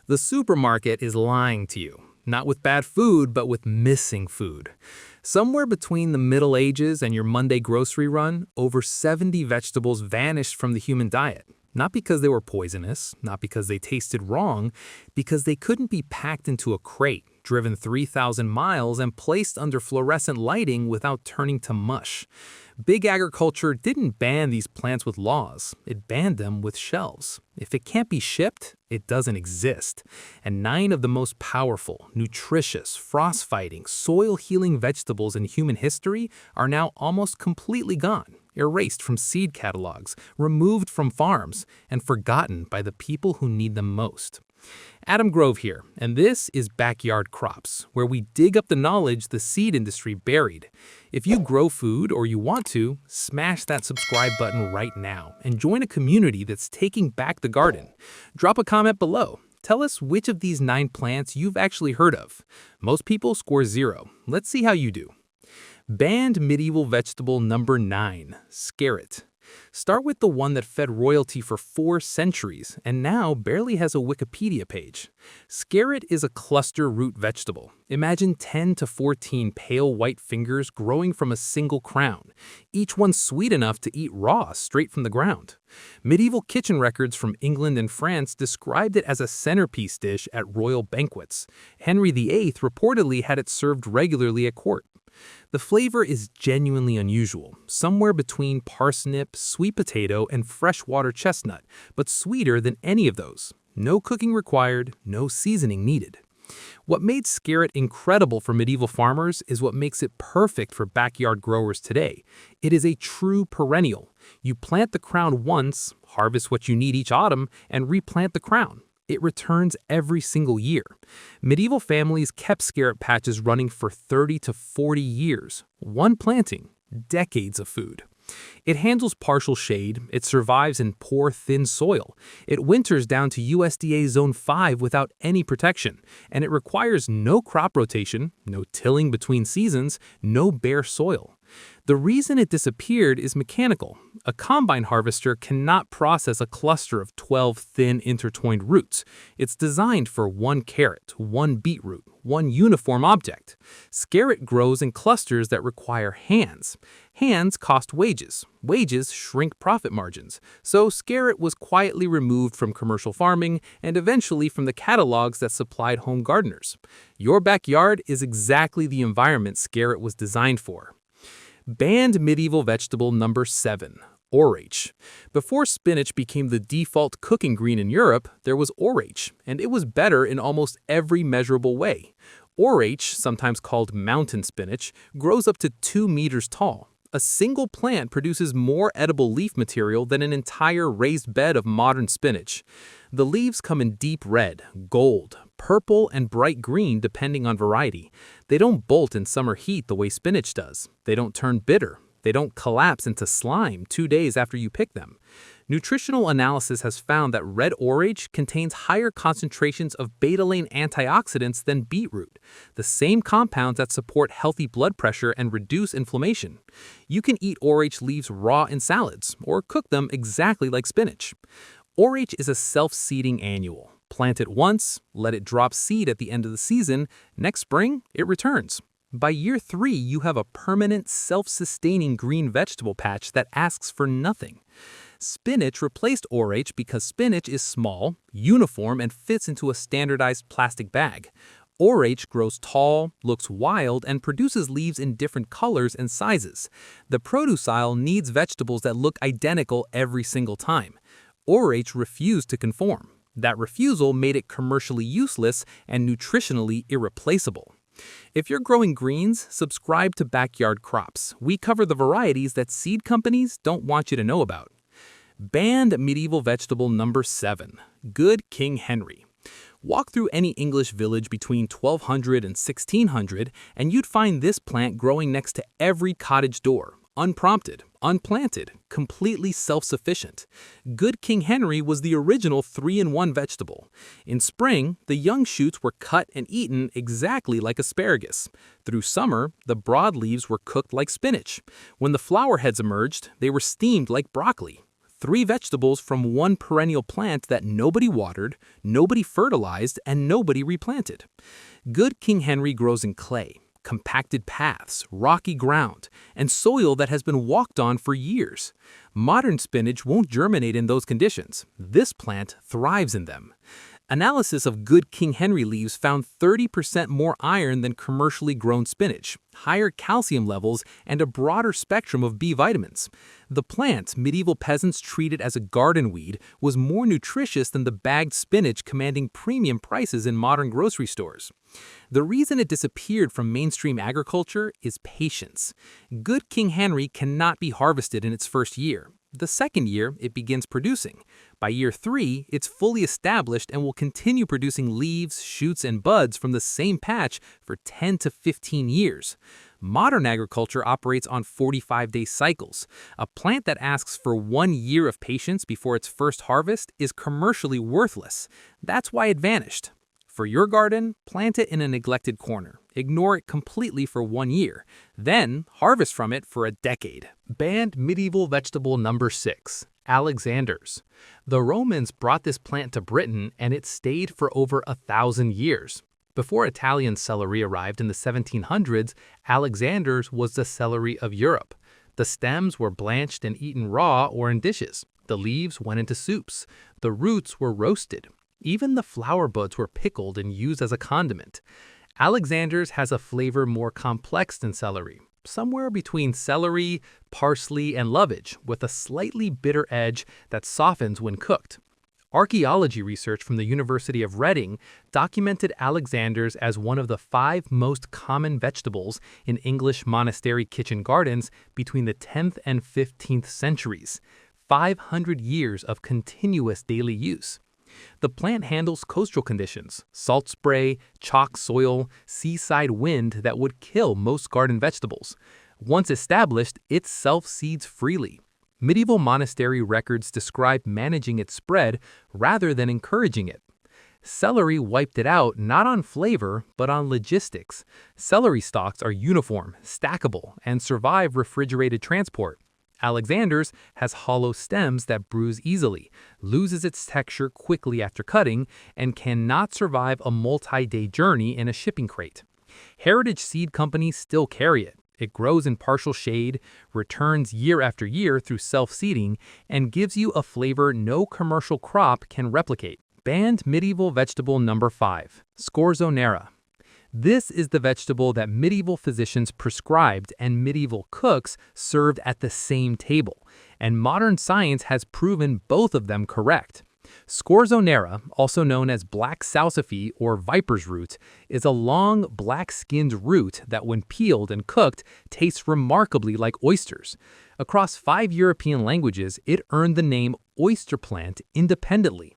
The supermarket is lying to you, not with bad food, but with missing food. Somewhere between the Middle Ages and your Monday grocery run, over 70 vegetables vanished from the human diet. Not because they were poisonous, not because they tasted wrong, because they couldn't be packed into a crate, driven 3,000 miles, and placed under fluorescent lighting without turning to mush. Big agriculture didn't ban these plants with laws, it banned them with shelves. If it can't be shipped, it doesn't exist. And 9 of the most powerful, nutritious, frost-fighting, soil-healing vegetables in human history are now almost completely gone, erased from seed catalogs, removed from farms, and forgotten by the people who need them most. Adam Grove here, and this is Backyard Crops, where we dig up the knowledge the seed industry buried. If you grow food or you want to, smash that subscribe button right now and join a community that's taking back the garden. Drop a comment below. Tell us which of these 9 plants you've actually heard of. Most people score 0. Let's see how you do. Banned medieval vegetable number 9, scarrot. Start with the one that fed royalty for 4 centuries and now barely has a Wikipedia page. Scarrot is a cluster root vegetable. Imagine 10 to 14 pale white fingers growing from a single crown, each one sweet enough to eat raw straight from the ground. Medieval kitchen records from England and France described it as a centerpiece dish at royal banquets. Henry VIII reportedly had it served regularly at court. The flavor is genuinely unusual, somewhere between parsnip, sweet potato, and freshwater chestnut, but sweeter than any of those. No cooking required, no seasoning needed. What made scarrot incredible for medieval farmers is what makes it perfect for backyard growers today. It is a true perennial. You plant the crown once, harvest what you need each autumn, and replant the crown. It returns every single year. Medieval families kept scarrot patches running for 30 to 40 years. One planting, decades of food. It handles partial shade, it survives in poor, thin soil. It winters down to USDA Zone 5 without any protection, and it requires no crop rotation, no tilling between seasons, no bare soil. The reason it disappeared is mechanical. A combine harvester cannot process a cluster of 12 thin intertwined roots. It's designed for one carrot, one beetroot, one uniform object. Scarrot grows in clusters that require hands. Hands cost wages. Wages shrink profit margins. So scarrot was quietly removed from commercial farming and eventually from the catalogs that supplied home gardeners. Your backyard is exactly the environment scarrot was designed for. Banned medieval vegetable number 7, Orache. Before spinach became the default cooking green in Europe, there was Orache, and it was better in almost every measurable way. Orache, sometimes called mountain spinach, grows up to 2 meters tall. A single plant produces more edible leaf material than an entire raised bed of modern spinach. The leaves come in deep red, gold, purple, and bright green depending on variety. They don't bolt in summer heat the way spinach does. They don't turn bitter. They don't collapse into slime 2 days after you pick them. Nutritional analysis has found that red orache contains higher concentrations of beta-lane antioxidants than beetroot, the same compounds that support healthy blood pressure and reduce inflammation. You can eat orache leaves raw in salads or cook them exactly like spinach. Orache is a self-seeding annual. Plant it once, let it drop seed at the end of the season, next spring it returns. By year 3, you have a permanent, self-sustaining green vegetable patch that asks for nothing. Spinach replaced orache because spinach is small, uniform, and fits into a standardized plastic bag. Orache grows tall, looks wild, and produces leaves in different colors and sizes. The produce aisle needs vegetables that look identical every single time. Orache refused to conform. That refusal made it commercially useless and nutritionally irreplaceable. If you're growing greens, subscribe to Backyard Crops. We cover the varieties that seed companies don't want you to know about. Banned medieval vegetable number 7, Good King Henry. Walk through any English village between 1200 and 1600 and you'd find this plant growing next to every cottage door, unprompted, unplanted, completely self-sufficient. Good King Henry was the original 3-in-1 vegetable. In spring, the young shoots were cut and eaten exactly like asparagus. Through summer, the broad leaves were cooked like spinach. When the flower heads emerged, they were steamed like broccoli. 3 vegetables from one perennial plant that nobody watered, nobody fertilized, and nobody replanted. Good King Henry grows in clay, compacted paths, rocky ground, and soil that has been walked on for years. Modern spinach won't germinate in those conditions. This plant thrives in them. Analysis of good King Henry leaves found 30% more iron than commercially grown spinach, higher calcium levels, and a broader spectrum of B vitamins. The plant medieval peasants treated as a garden weed was more nutritious than the bagged spinach commanding premium prices in modern grocery stores. The reason it disappeared from mainstream agriculture is patience. Good King Henry cannot be harvested in its first year. The second year, it begins producing. By year 3, it's fully established and will continue producing leaves, shoots, and buds from the same patch for 10 to 15 years. Modern agriculture operates on 45-day cycles. A plant that asks for 1 year of patience before its first harvest is commercially worthless. That's why it vanished. For your garden, plant it in a neglected corner. Ignore it completely for 1 year. Then, harvest from it for a decade. Banned medieval vegetable number 6, Alexander's. The Romans brought this plant to Britain and it stayed for over 1,000 years. Before Italian celery arrived in the 1700s, Alexander's was the celery of Europe. The stems were blanched and eaten raw or in dishes. The leaves went into soups. The roots were roasted. Even the flower buds were pickled and used as a condiment. Alexander's has a flavor more complex than celery, somewhere between celery, parsley, and lovage, with a slightly bitter edge that softens when cooked. Archaeology research from the University of Reading documented Alexander's as one of the 5 most common vegetables in English monastery kitchen gardens between the 10th and 15th centuries. 500 years of continuous daily use. The plant handles coastal conditions, salt spray, chalk soil, seaside wind that would kill most garden vegetables. Once established, it self-seeds freely. Medieval monastery records describe managing its spread rather than encouraging it. Celery wiped it out not on flavor, but on logistics. Celery stalks are uniform, stackable, and survive refrigerated transport. Alexander's has hollow stems that bruise easily, loses its texture quickly after cutting, and cannot survive a multi-day journey in a shipping crate. Heritage seed companies still carry it. It grows in partial shade, returns year after year through self-seeding, and gives you a flavor no commercial crop can replicate. Banned medieval vegetable number 5, Scorzonera. This is the vegetable that medieval physicians prescribed and medieval cooks served at the same table, and modern science has proven both of them correct. Scorzonera, also known as black salsify or viper's root, is a long, black-skinned root that when peeled and cooked tastes remarkably like oysters. Across 5 European languages, it earned the name oyster plant independently.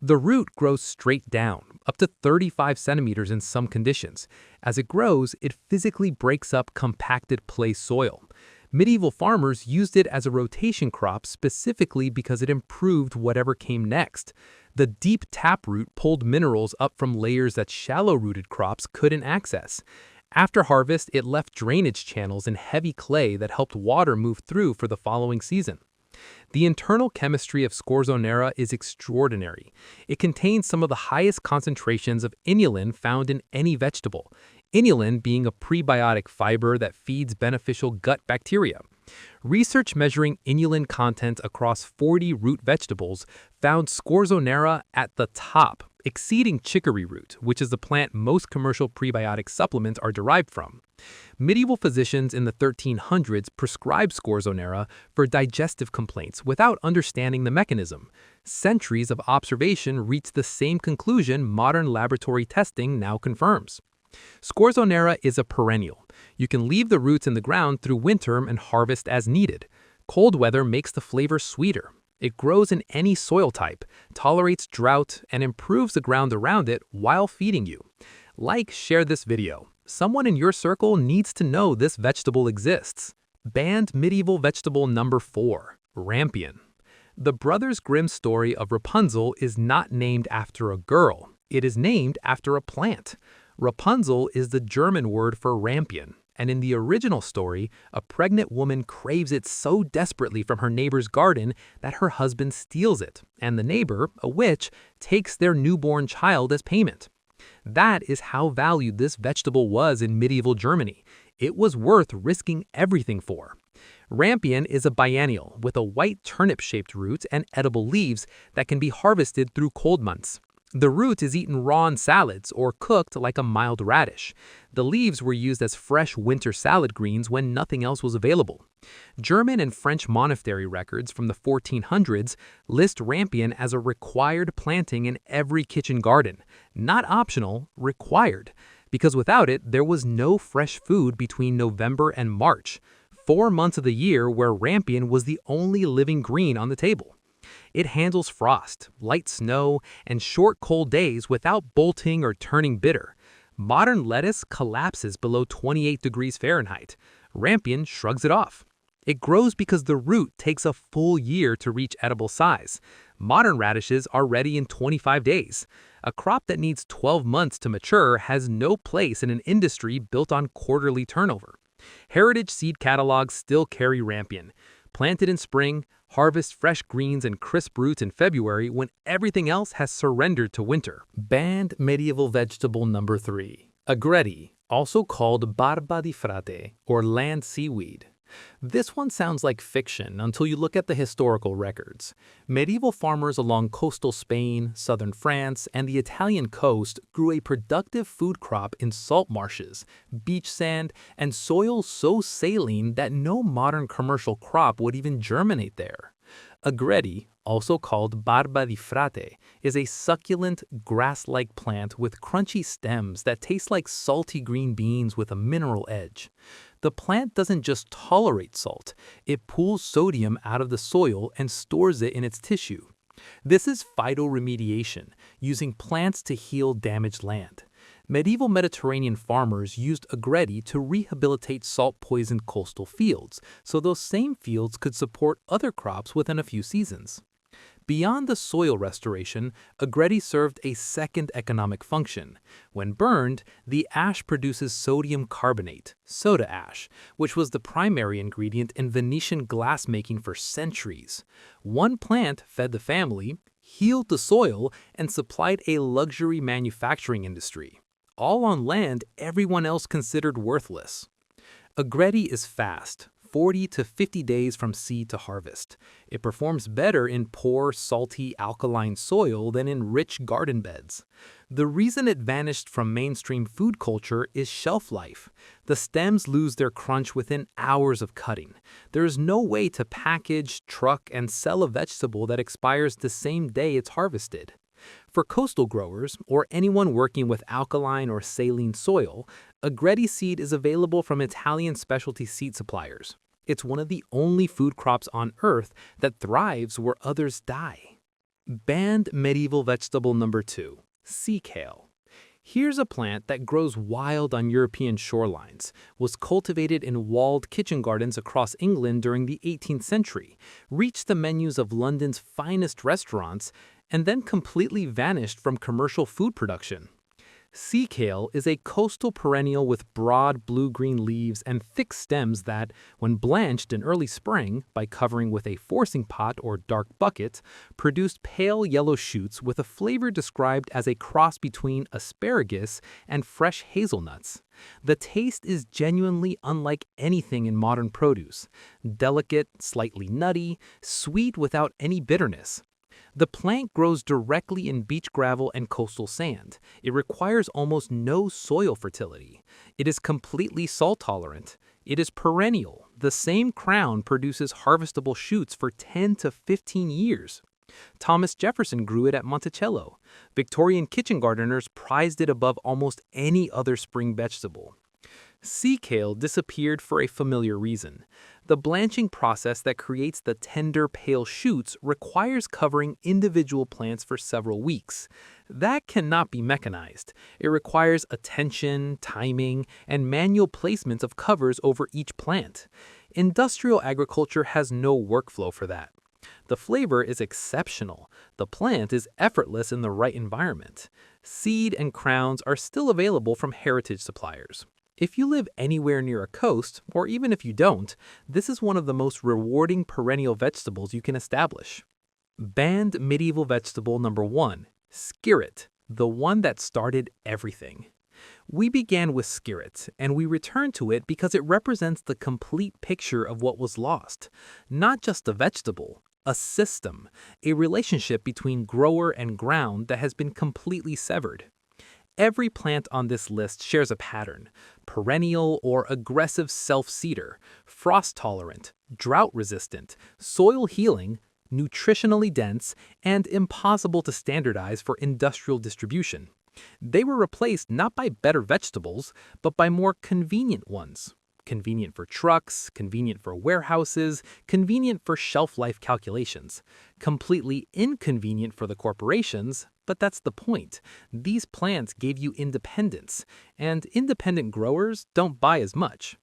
The root grows straight down, up to 35 centimeters in some conditions. As it grows, it physically breaks up compacted clay soil. Medieval farmers used it as a rotation crop specifically because it improved whatever came next. The deep taproot pulled minerals up from layers that shallow-rooted crops couldn't access. After harvest, it left drainage channels in heavy clay that helped water move through for the following season. The internal chemistry of Scorzonera is extraordinary. It contains some of the highest concentrations of inulin found in any vegetable, inulin being a prebiotic fiber that feeds beneficial gut bacteria. Research measuring inulin content across 40 root vegetables found Scorzonera at the top, exceeding chicory root, which is the plant most commercial prebiotic supplements are derived from. Medieval physicians in the 1300s prescribed Scorzonera for digestive complaints without understanding the mechanism. Centuries of observation reached the same conclusion modern laboratory testing now confirms. Scorzonera is a perennial. You can leave the roots in the ground through winter and harvest as needed. Cold weather makes the flavor sweeter. It grows in any soil type, tolerates drought, and improves the ground around it while feeding you. Like, share this video. Someone in your circle needs to know this vegetable exists. Banned medieval vegetable number 4, Rampion. The Brothers Grimm story of Rapunzel is not named after a girl. It is named after a plant. Rapunzel is the German word for rampion, And in the original story, a pregnant woman craves it so desperately from her neighbor's garden that her husband steals it, and the neighbor, a witch, takes their newborn child as payment. That is how valued this vegetable was in medieval Germany. It was worth risking everything for. Rampion is a biennial with a white turnip-shaped root and edible leaves that can be harvested through cold months. The root is eaten raw in salads or cooked like a mild radish. The leaves were used as fresh winter salad greens when nothing else was available. German and French monastery records from the 1400s list Rampion as a required planting in every kitchen garden. Not optional, required. Because without it, there was no fresh food between November and March, 4 months of the year where Rampion was the only living green on the table. It handles frost, light snow, and short cold days without bolting or turning bitter. Modern lettuce collapses below 28 degrees Fahrenheit. Rampion shrugs it off. It grows because the root takes a full year to reach edible size. Modern radishes are ready in 25 days. A crop that needs 12 months to mature has no place in an industry built on quarterly turnover. Heritage seed catalogs still carry Rampion. Planted in spring, harvest fresh greens and crisp roots in February when everything else has surrendered to winter. Banned medieval vegetable number 3. Agretti, also called barba di frate, or land seaweed. This one sounds like fiction until you look at the historical records. Medieval farmers along coastal Spain, southern France, and the Italian coast grew a productive food crop in salt marshes, beach sand, and soil so saline that no modern commercial crop would even germinate there. Agretti, also called barba di frate, is a succulent, grass-like plant with crunchy stems that taste like salty green beans with a mineral edge. The plant doesn't just tolerate salt, it pulls sodium out of the soil and stores it in its tissue. This is phytoremediation, using plants to heal damaged land. Medieval Mediterranean farmers used Agretti to rehabilitate salt-poisoned coastal fields, so those same fields could support other crops within a few seasons. Beyond the soil restoration, Agretti served a second economic function. When burned, the ash produces sodium carbonate, soda ash, which was the primary ingredient in Venetian glassmaking for centuries. One plant fed the family, healed the soil, and supplied a luxury manufacturing industry. All on land everyone else considered worthless. Agretti is fast, 40 to 50 days from seed to harvest. It performs better in poor, salty, alkaline soil than in rich garden beds. The reason it vanished from mainstream food culture is shelf life. The stems lose their crunch within hours of cutting. There is no way to package, truck, and sell a vegetable that expires the same day it's harvested. For coastal growers, or anyone working with alkaline or saline soil, Agretti seed is available from Italian specialty seed suppliers. It's one of the only food crops on Earth that thrives where others die. Banned medieval vegetable number 2, sea kale. Here's a plant that grows wild on European shorelines, was cultivated in walled kitchen gardens across England during the 18th century, reached the menus of London's finest restaurants, and then completely vanished from commercial food production. Sea kale is a coastal perennial with broad blue-green leaves and thick stems that, when blanched in early spring by covering with a forcing pot or dark bucket, produced pale yellow shoots with a flavor described as a cross between asparagus and fresh hazelnuts. The taste is genuinely unlike anything in modern produce. Delicate, slightly nutty, sweet without any bitterness. The plant grows directly in beach gravel and coastal sand. It requires almost no soil fertility. It is completely salt-tolerant. It is perennial. The same crown produces harvestable shoots for 10 to 15 years. Thomas Jefferson grew it at Monticello. Victorian kitchen gardeners prized it above almost any other spring vegetable. Sea kale disappeared for a familiar reason. The blanching process that creates the tender, pale shoots requires covering individual plants for several weeks. That cannot be mechanized. It requires attention, timing, and manual placement of covers over each plant. Industrial agriculture has no workflow for that. The flavor is exceptional. The plant is effortless in the right environment. Seed and crowns are still available from heritage suppliers. If you live anywhere near a coast, or even if you don't, this is one of the most rewarding perennial vegetables you can establish. Banned medieval vegetable number 1, skirret, the one that started everything. We began with skirret, and we returned to it because it represents the complete picture of what was lost. Not just a vegetable, a system, a relationship between grower and ground that has been completely severed. Every plant on this list shares a pattern: perennial or aggressive self-seeder, frost-tolerant, drought-resistant, soil-healing, nutritionally dense, and impossible to standardize for industrial distribution. They were replaced not by better vegetables, but by more convenient ones. Convenient for trucks, convenient for warehouses, convenient for shelf life calculations. Completely inconvenient for the corporations, but that's the point. These plants gave you independence, and independent growers don't buy as much.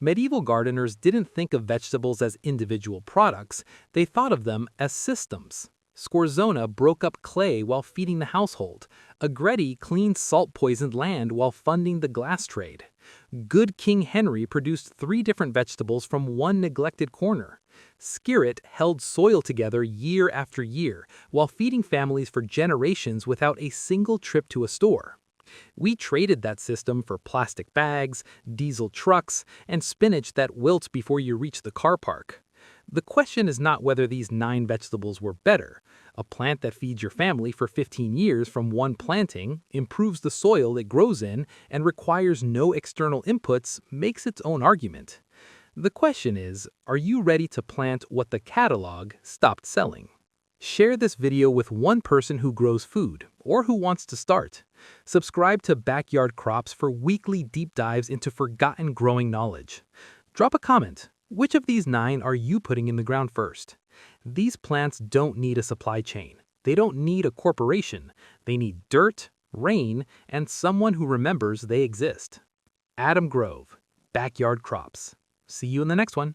Medieval gardeners didn't think of vegetables as individual products, they thought of them as systems. Scorzonera broke up clay while feeding the household. Agretti cleaned salt-poisoned land while funding the glass trade. Good King Henry produced 3 different vegetables from one neglected corner. Skirret held soil together year after year while feeding families for generations without a single trip to a store. We traded that system for plastic bags, diesel trucks, and spinach that wilts before you reach the car park. The question is not whether these 9 vegetables were better. A plant that feeds your family for 15 years from one planting, improves the soil it grows in, and requires no external inputs makes its own argument. The question is, are you ready to plant what the catalog stopped selling? Share this video with one person who grows food, or who wants to start. Subscribe to Backyard Crops for weekly deep dives into forgotten growing knowledge. Drop a comment. Which of these 9 are you putting in the ground first? These plants don't need a supply chain. They don't need a corporation. They need dirt, rain, and someone who remembers they exist. Adam Grove, Backyard Crops. See you in the next one.